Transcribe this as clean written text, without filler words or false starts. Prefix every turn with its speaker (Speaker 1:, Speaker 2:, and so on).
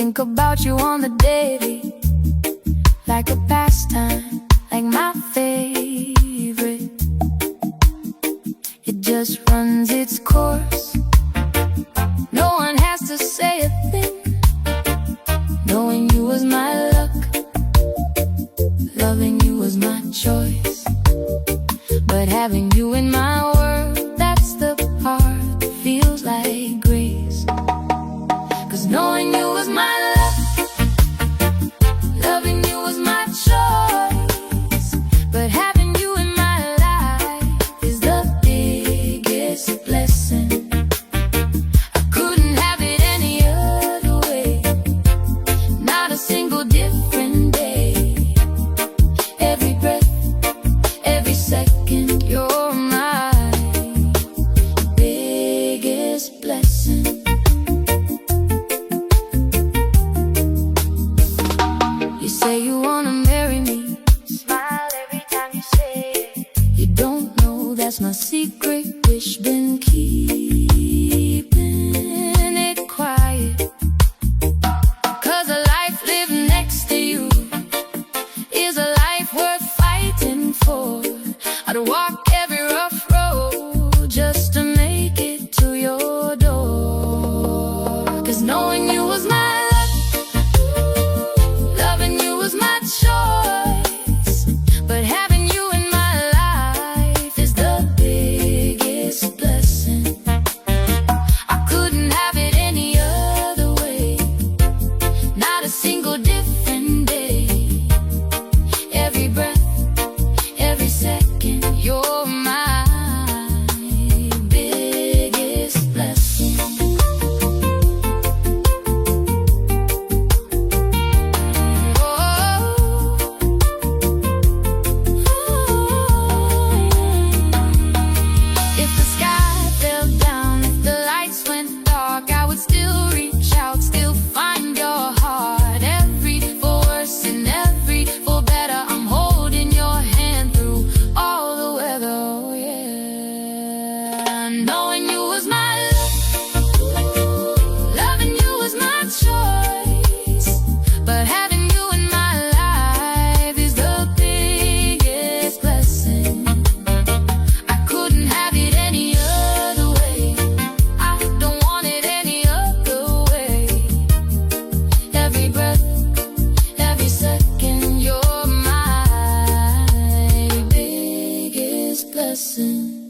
Speaker 1: think about you on the daily, like a pastime, like my favorite. It just runs its course. No one has to say a thing. Knowing you was my luck, loving you was my choice. But having you in my world, that's the part that feels like grace. 'Cause knowing you was my luck, loving you was my choice. But having you in my life is the biggest blessing. I couldn't have it any other way, not a single different day. Every breath, every second, you're my biggest blessing. You say you wanna marry me, smile every time you say it. You don't know that's my secret wish, been keeping it quiet. 'Cause a life lived next to you is a life worth fighting for. I'd walk every rough road just to make it to your door. 'Cause knowing you was my luck, loving you was my choice. But having you in my life is the biggest blessing. I couldn't have it any other way, not a single different day. Every breath, every second, you're my biggest blessing. If the sky fell down, if the lights went dark, I would still reach out, still find your heart. Every for worse and every for better, I'm holding your hand through all the weather, oh yeah. Knowing you was my luck, loving you was my choice. But having you in my life is the biggest blessing. I couldn't have it any other way, I don't want it any other way. Every breath, every second, you're my biggest blessing.